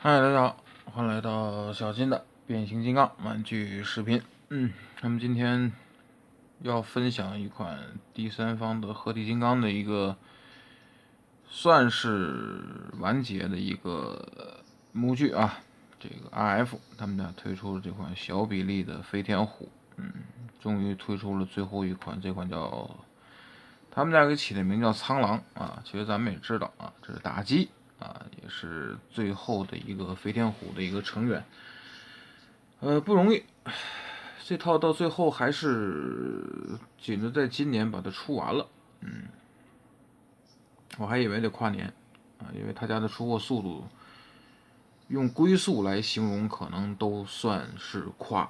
嗨，大家好，欢迎来到小金的变形金刚玩具视频。那么今天要分享一款第三方的合体金刚的一个算是完结的一个模具啊。这个 RF 他们家推出了这款小比例的飞天虎，终于推出了最后一款，这款叫他们家给起的名叫苍狼啊。其实咱们也知道啊，这是打击啊，也是最后的一个飞天虎的一个成员。不容易，这套到最后还是紧着在今年把它出完了。我还以为得跨年啊，因为他家的出货速度，用龟速来形容可能都算是快。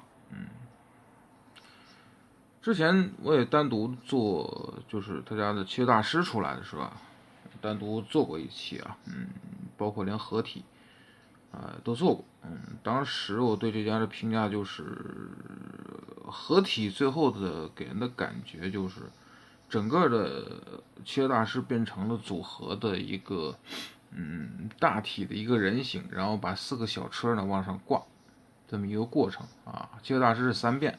之前我也单独做，就是他家的七月大师出来的是吧？单独做过一期啊，包括连合体都做过。当时我对这家的评价就是，合体最后的给人的感觉就是，整个的七月大师变成了组合的一个，大体的一个人形，然后把4个小车呢往上挂，这么一个过程啊。七月大师是3变，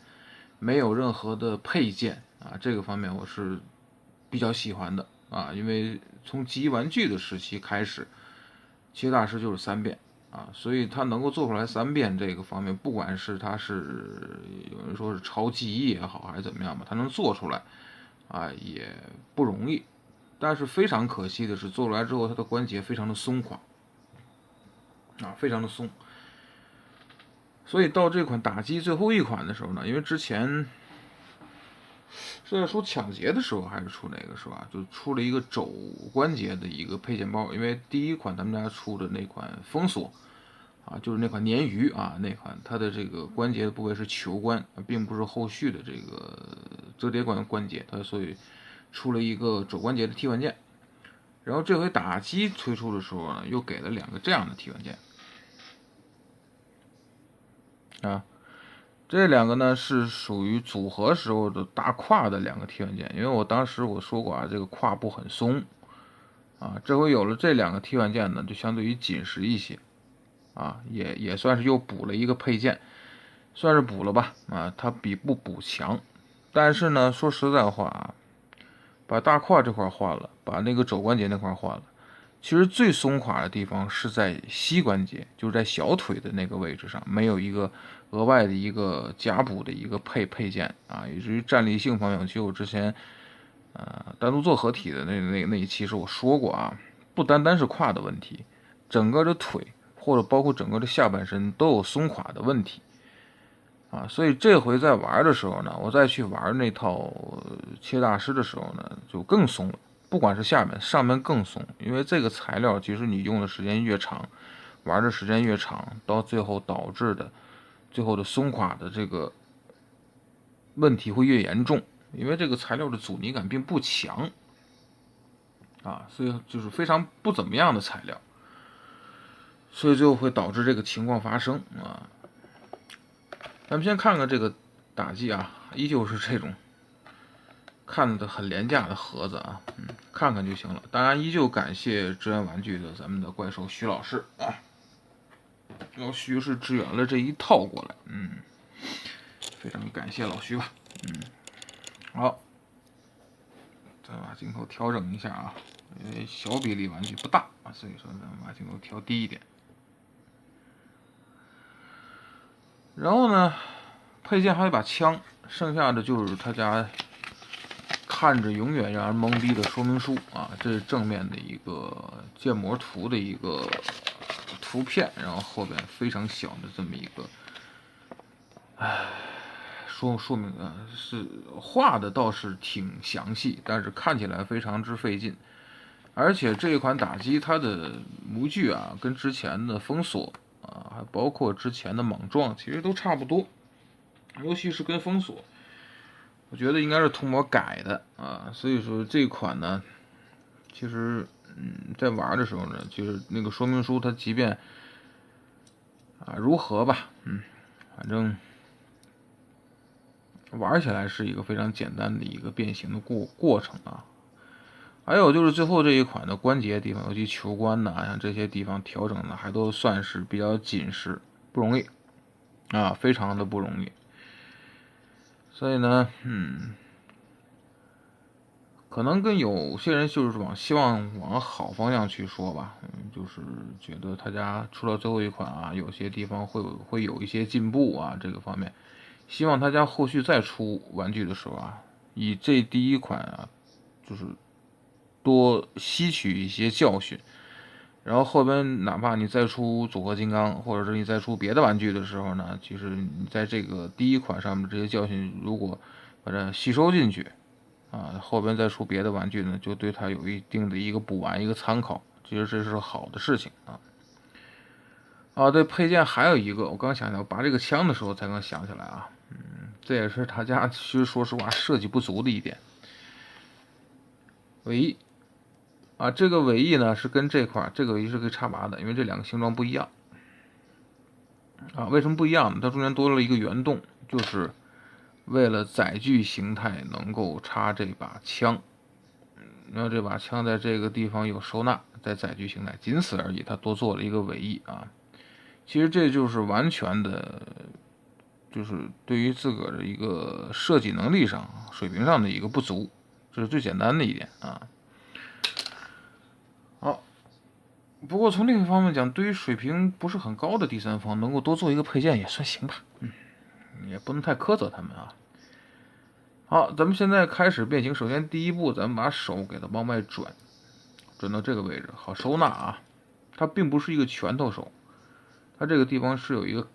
没有任何的配件啊，这个方面我是比较喜欢的啊，因为从记忆玩具的时期开始，七月大师就是3变。所以他能够做出来3变这个方面，不管是他是有人说是超记忆也好，还是怎么样吧，他能做出来也不容易。但是非常可惜的是，做出来之后他的关节非常的松垮非常的松。所以到这款打击最后一款的时候呢，因为之前是在出抢劫的时候还是出哪个是吧？就出了一个肘关节的一个配件包，因为第一款他们家出的那款封锁就是那款鲶鱼那款它的这个关节的部位是球关，并不是后续的这个折叠关节，它所以出了一个肘关节的替换件。然后这回打击推出的时候呢，又给了2个这样的替换件这2个呢是属于组合时候的大胯的2个替换件，因为我当时我说过这个胯部很松这回有了这2个替换件呢，就相对于紧实一些也算是又补了一个配件，算是补了吧它比不补强。但是呢，说实在话把大胯这块换了，把那个肘关节那块换了，其实最松垮的地方是在膝关节，就是在小腿的那个位置上，没有一个额外的一个加补的一个配件以至于站立性方面，其实我之前单独做合体的那一期是我说过不单单是胯的问题，整个的腿或者包括整个的下半身都有松垮的问题所以这回在玩的时候呢，我再去玩那套切大师的时候呢，就更松了。不管是下面上面更松，因为这个材料其实你用的时间越长，玩的时间越长，到最后导致的最后的松垮的这个问题会越严重，因为这个材料的阻尼感并不强所以就是非常不怎么样的材料，所以最后会导致这个情况发生咱们先看看这个打击依旧是这种看着很廉价的盒子看看就行了。当然，依旧感谢支援玩具的咱们的怪兽徐老师老徐是支援了这一套过来，非常感谢老徐吧，好，再把镜头调整一下因为小比例玩具不大所以说咱们把镜头调低一点。然后呢，配件还有一把枪，剩下的就是他家看着永远让人懵逼的说明书这是正面的一个建模图的一个图片，然后后边非常小的这么一个，说明是画的倒是挺详细，但是看起来非常之费劲。而且这一款打击它的模具跟之前的封锁还包括之前的莽撞，其实都差不多，尤其是跟封锁。我觉得应该是涂膜改的所以说这款呢，其实在玩的时候呢，其实那个说明书它即便如何吧，反正玩起来是一个非常简单的一个变形的过程还有就是最后这一款的关节地方，尤其球关呐，像这些地方调整的还都算是比较紧实，不容易啊，非常的不容易。所以呢，可能跟有些人就是希望往好方向去说吧，就是觉得他家出了最后一款啊，有些地方会有一些进步啊，这个方面，希望他家后续再出玩具的时候啊，以这第一款啊，就是多吸取一些教训，然后后边哪怕你再出组合金刚，或者是你再出别的玩具的时候呢，其实你在这个第一款上面这些教训，如果把它吸收进去啊，后边再出别的玩具呢，就对它有一定的一个补完一个参考，其实这是好的事情啊。对，配件还有一个，我刚想起来，我拔这个枪的时候才刚想起来啊，这也是他家其实说实话设计不足的一点。尾翼啊，这个尾翼呢是跟这块这个尾翼是可以插拔的，因为这两个形状不一样啊。为什么不一样呢？它中间多了一个圆洞，就是为了载具形态能够插这把枪。然后这把枪在这个地方有收纳，在载具形态，仅此而已。它多做了一个尾翼啊。其实这就是完全的，就是对于自个儿的一个设计能力上、水平上的一个不足，这是最简单的一点啊。好，不过从另一方面讲，对于水平不是很高的第三方，能够多做一个配件也算行吧，也不能太苛责他们啊。好，咱们现在开始变形。首先第一步，咱们把手给它往外转，转到这个位置，好收纳啊。它并不是一个拳头手，它这个地方是有一个，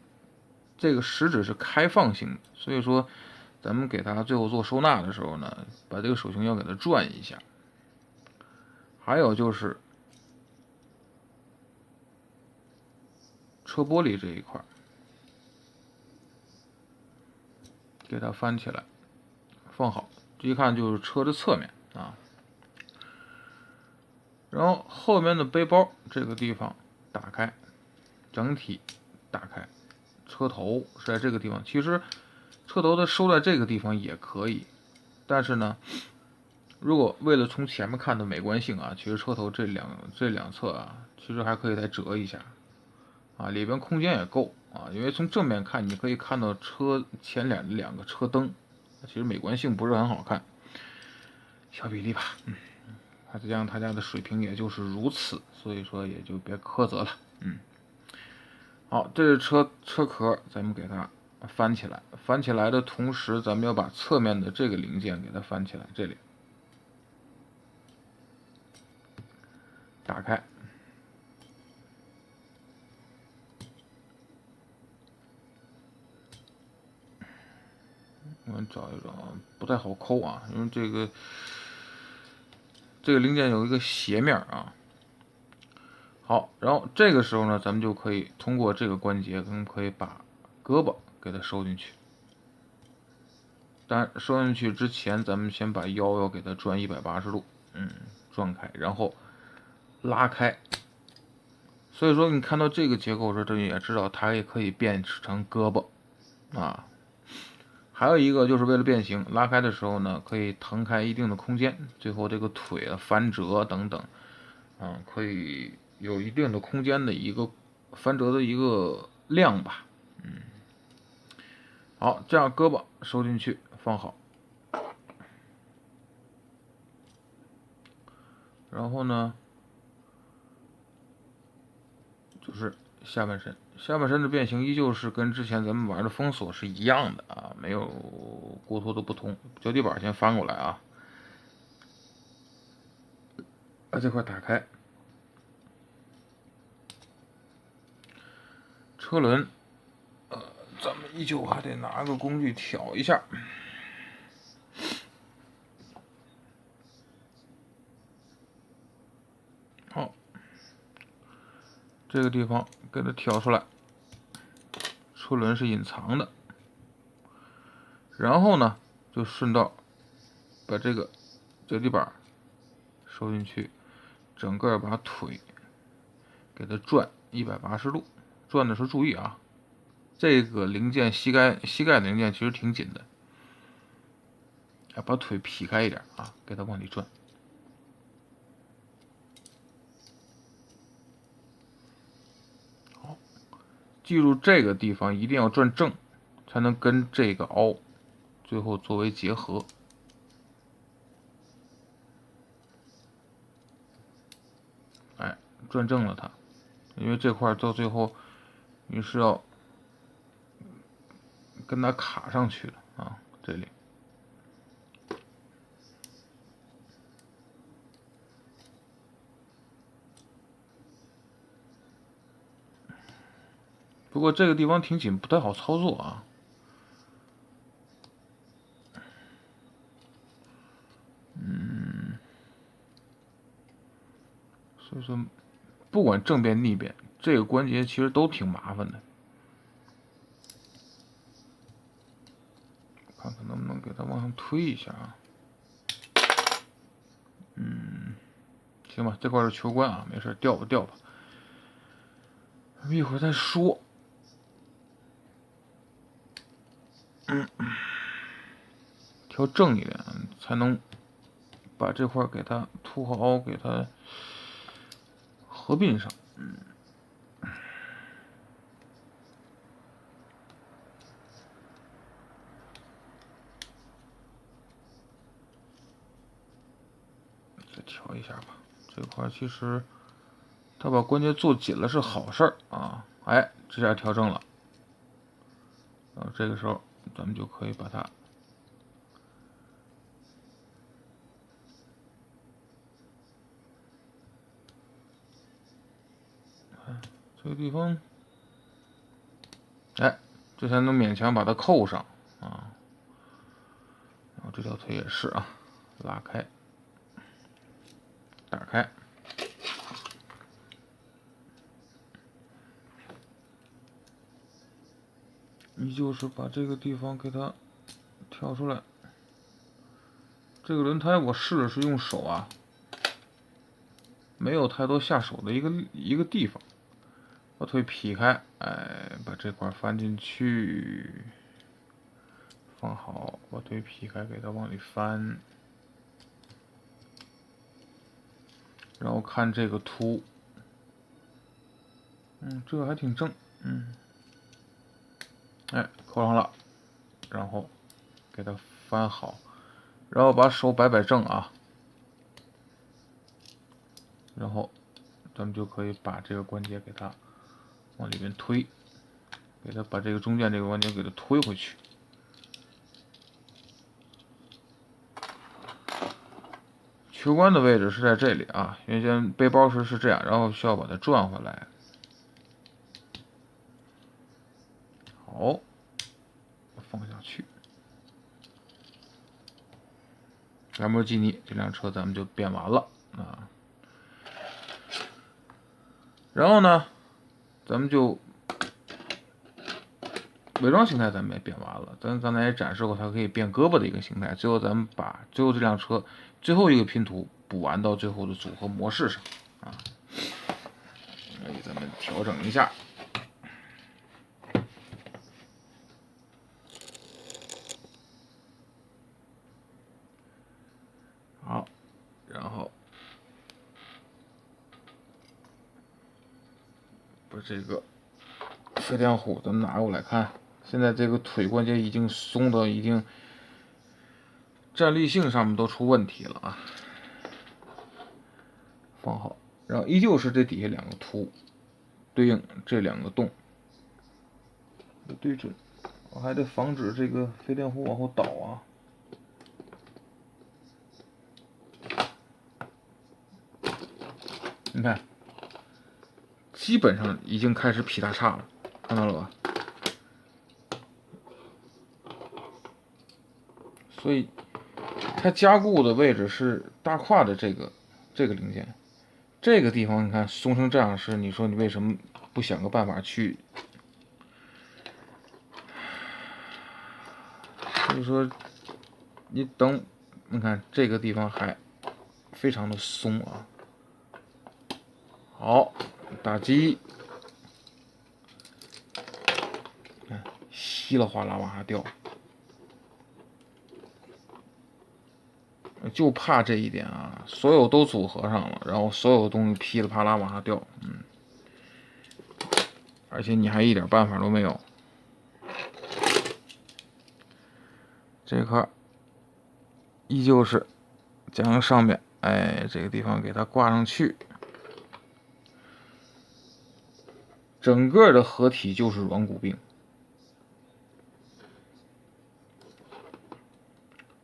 这个食指是开放性的，所以说咱们给它最后做收纳的时候呢，把这个手型要给它转一下。还有就是车玻璃这一块，给它翻起来，放好，这一看就是车的侧面啊。然后后面的背包这个地方打开，整体打开，车头是在这个地方。其实车头它收在这个地方也可以，但是呢，如果为了从前面看的美观性啊，其实车头这两侧啊，其实还可以再折一下啊，里边空间也够啊。因为从正面看，你可以看到车前两个车灯，其实美观性不是很好看，小比例吧，再加上他家的水平也就是如此，所以说也就别苛责了。好，这是车壳，咱们给它翻起来。翻起来的同时，咱们要把侧面的这个零件给它翻起来，这里打开。我们找一找，不太好抠啊，因为这个零件有一个斜面啊。好，然后这个时候呢，咱们就可以通过这个关节，咱们可以把胳膊给它收进去。当然，收进去之前，咱们先把腰要给它转180度，转开，然后拉开。所以说，你看到这个结构的时候，这也知道它也可以变成胳膊啊。还有一个就是为了变形，拉开的时候呢，可以腾开一定的空间，最后这个腿啊翻折等等，可以有一定的空间的一个翻折的一个量吧。好，这样胳膊收进去放好，然后呢，就是下半身。下半身的变形依旧是跟之前咱们玩的封锁是一样的啊，没有过多的不同。脚底板先翻过来啊，把这块打开。车轮，咱们依旧还得拿个工具挑一下。好，这个地方给它挑出来，车轮是隐藏的。然后呢，就顺道把这个脚底板收进去，整个把腿给它转180度，转的时候注意啊，这个零件膝盖的零件其实挺紧的，把腿劈开一点啊，给它往里转。记住这个地方一定要转正，才能跟这个凹最后作为结合。哎，转正了它，因为这块到最后你是要跟它卡上去的啊，这里。不过这个地方挺紧，不太好操作啊。所以说，不管正边逆边，这个关节其实都挺麻烦的。看看能不能给它往上推一下啊。行吧，这块是球关啊，没事，掉吧掉吧。咱们一会儿再说。调正一点，才能把这块给它凸和凹给它合并上。再调一下吧。这块其实它把关节做紧了是好事儿啊。哎，这下调正了。然后这个时候咱们就可以把它这个地方，哎，这才能勉强把它扣上啊。然后这条腿也是啊，拉开，打开，依旧是把这个地方给它挑出来。这个轮胎我试的是用手啊，没有太多下手的一个地方。把腿劈开，哎，把这块翻进去，放好，把腿劈开，给它往里翻，然后看这个凸，这个还挺正，哎，扣上了，然后给它翻好，然后把手摆摆正啊，然后咱们就可以把这个关节给它往里面推，给它把这个中间这个关节给它推回去。球关的位置是在这里啊，原先背包时是这样，然后需要把它转回来。好，放下去。兰博基尼这辆车咱们就变完了啊。然后呢，咱们就伪装形态咱们也变完了，咱刚才也展示过它可以变胳膊的一个形态。最后咱们把最后这辆车最后一个拼图补完到最后的组合模式上啊。所以咱们调整一下。好，然后把这个飞天虎咱们拿过来看，现在这个腿关节已经松的已经站立性上面都出问题了啊。放好，然后依旧是这底下两个凸对应这两个洞，对准。我还得防止这个飞天虎往后倒啊。你看，基本上已经开始劈大叉了，看到了吧？所以它加固的位置是大胯的这个零件，这个地方你看松成这样式，你说你为什么不想个办法去？所以说，你等，你看这个地方还非常的松啊。好，打击，看稀里哗啦往下掉，就怕这一点啊，所有都组合上了，然后所有东西噼里啪啦往下掉，而且你还一点办法都没有。这块依旧是将上面这个地方给它挂上去，整个的合体就是软骨病。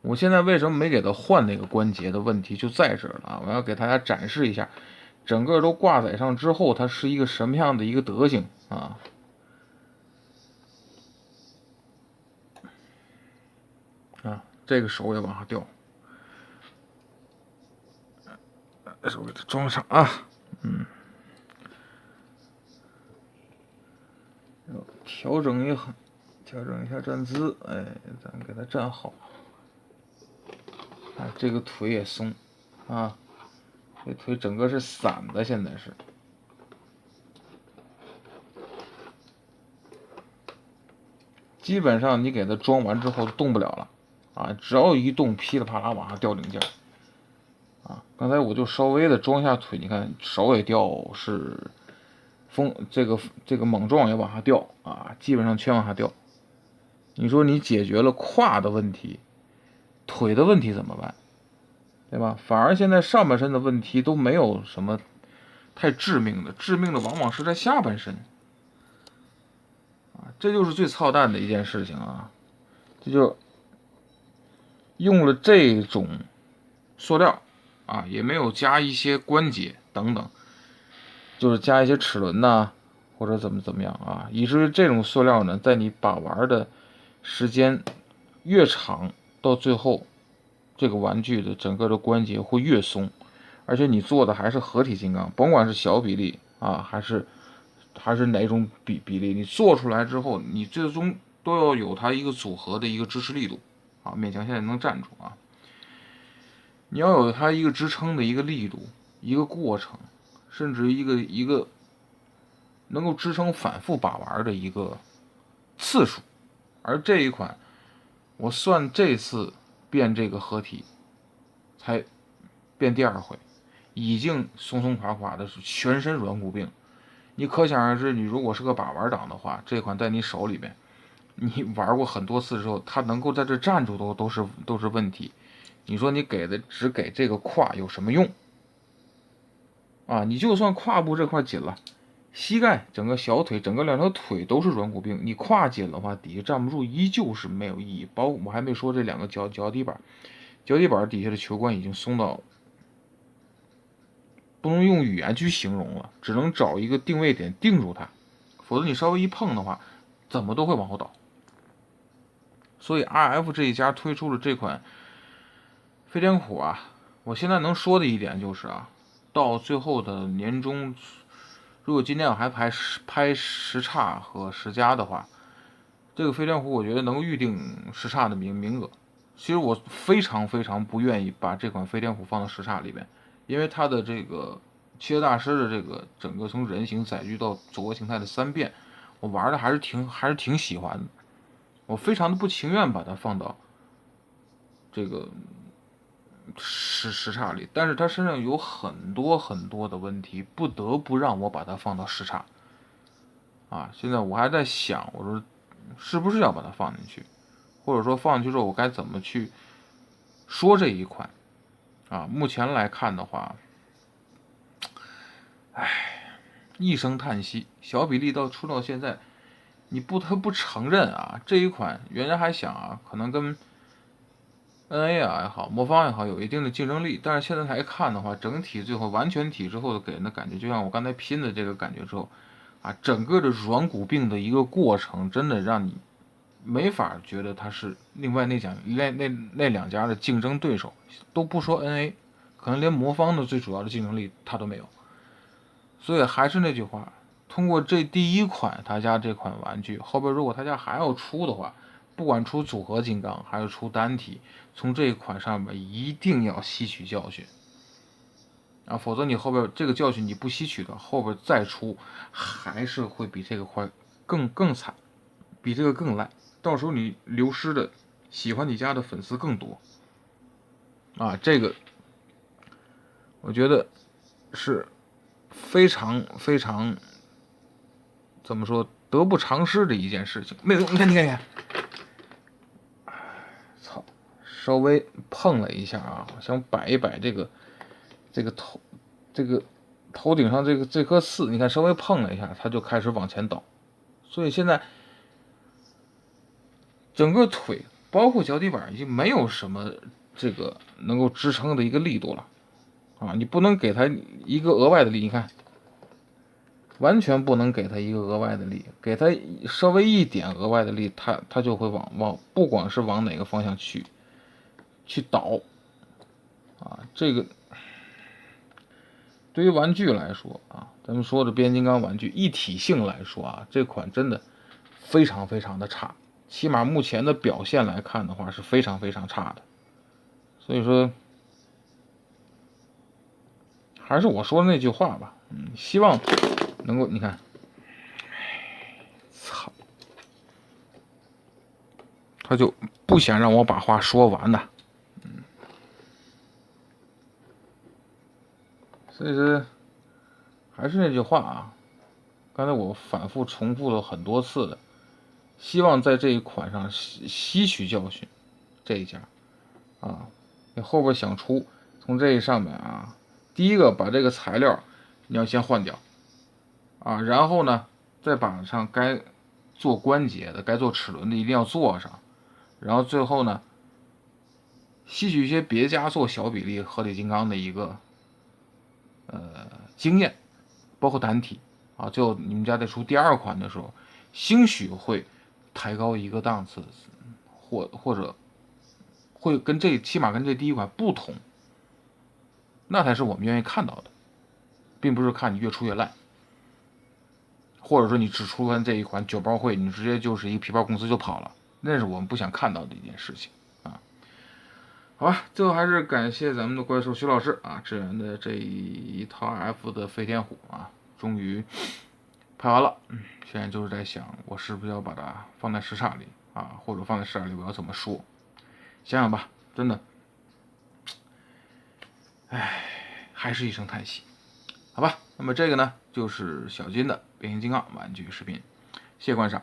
我现在为什么没给它换那个关节的问题就在这儿了啊！我要给大家展示一下，整个都挂载上之后，它是一个什么样的一个德行啊！这个手也往下掉，手给它装上啊，调整一下站姿，咱给它站好。这个腿也松啊，这腿整个是散的，现在是。基本上你给它装完之后动不了了啊，只要一动，噼里啪啦往下掉零件啊。刚才我就稍微的装一下腿，你看手也掉，是这个猛撞也往下掉啊，基本上全往下掉。你说你解决了胯的问题，腿的问题怎么办？对吧？反而现在上半身的问题都没有什么太致命的，致命的往往是在下半身啊，这就是最操蛋的一件事情啊！这就用了这种塑料啊，也没有加一些关节等等，就是加一些齿轮呐，或者怎么样啊，以至于这种塑料呢，在你把玩的时间越长，到最后这个玩具的整个的关节会越松，而且你做的还是合体金刚，甭管是小比例啊，还是哪种比例，你做出来之后，你最终都要有它一个组合的一个支持力度啊，勉强现在能站住啊，你要有它一个支撑的一个力度，一个过程，甚至一个能够支撑反复把玩的一个次数，而这一款，我算这次变这个合体才变第2回，已经松垮垮的是全身软骨病。你可想而知，你如果是个把玩党的话，这款在你手里边，你玩过很多次之后，它能够在这站住都是问题。你说你只给这个胯有什么用啊？你就算胯部这块紧了，膝盖、整个小腿、整个2条腿都是软骨病，你胯紧的话，底下站不住，依旧是没有意义。包括我还没说这2个脚底板底下的球关已经松到不能用语言去形容了，只能找一个定位点定住它，否则你稍微一碰的话，怎么都会往后倒。所以 RF 这一家推出了这款飞天虎啊，我现在能说的一点就是啊，到最后的年终，如果今天我还拍时差和时加的话，这个飞天虎我觉得能预定时差的名额。其实我非常不愿意把这款飞天虎放到时差里边，因为它的这个汽车大师的这个整个从人形载具到组合形态的3变，我玩的还是挺喜欢的。我非常的不情愿把它放到这个时差里，但是它身上有很多的问题，不得不让我把它放到时差啊。现在我还在想，我说是不是要把它放进去，或者说放进去之后我该怎么去说这一款啊？目前来看的话，一声叹息。小比例出到现在，你不得不承认啊，这一款原来还想啊，可能跟 NA 也好，魔方也好，有一定的竞争力。但是现在来看的话，整体最后完全体之后的给人的感觉，就像我刚才拼的这个感觉之后啊，整个的软骨病的一个过程，真的让你没法觉得它是另外那2家的竞争对手。都不说 NA， 可能连魔方的最主要的竞争力它都没有。所以还是那句话，通过这第1款他家这款玩具，后边如果他家还要出的话，不管出组合金刚还是出单体，从这一款上面一定要吸取教训啊，否则你后边这个教训你不吸取的，后边再出还是会比这个快更惨，比这个更烂，到时候你流失的喜欢你家的粉丝更多啊，这个我觉得是非常怎么说得不偿失的一件事情。没有，你看，操，稍微碰了一下啊，想摆一摆这个头顶上这颗刺，你看稍微碰了一下，它就开始往前倒，所以现在整个腿包括脚底板已经没有什么这个能够支撑的一个力度了啊！你不能给它一个额外的力，你看，完全不能给它一个额外的力，给它稍微一点额外的力，它就会不管是往哪个方向去倒啊！这个对于玩具来说啊，咱们说的变形金刚玩具一体性来说啊，这款真的非常非常的差，起码目前的表现来看的话是非常非常差的。所以说，还是我说的那句话吧，希望能够，你看，操，他就不想让我把话说完呢，所以说，还是那句话啊，刚才我反复重复了很多次的，希望在这一款上吸取教训，这一家啊，你后边想出从这上面啊，第一个把这个材料你要先换掉啊，然后呢再把上该做关节的、该做齿轮的一定要做上，然后最后呢吸取一些别家做小比例合体金刚的一个经验，包括单体啊，最后你们家在出第二款的时候，兴许会抬高一个档次，或者会起码跟这第一款不同，那才是我们愿意看到的，并不是看你越出越烂，或者说你只出完这一款9包会，你直接就是一个皮包公司就跑了，那是我们不想看到的一件事情啊。好吧，最后还是感谢咱们的怪兽徐老师啊，支援的这一套 F 的飞天虎啊，终于拍完了。现在就是在想，我是不是要把它放在时差里啊，或者放在时差里我要怎么说？想想吧，真的，唉，还是一声叹息。好吧，那么这个呢，就是小金的变形金刚玩具视频，谢谢观赏。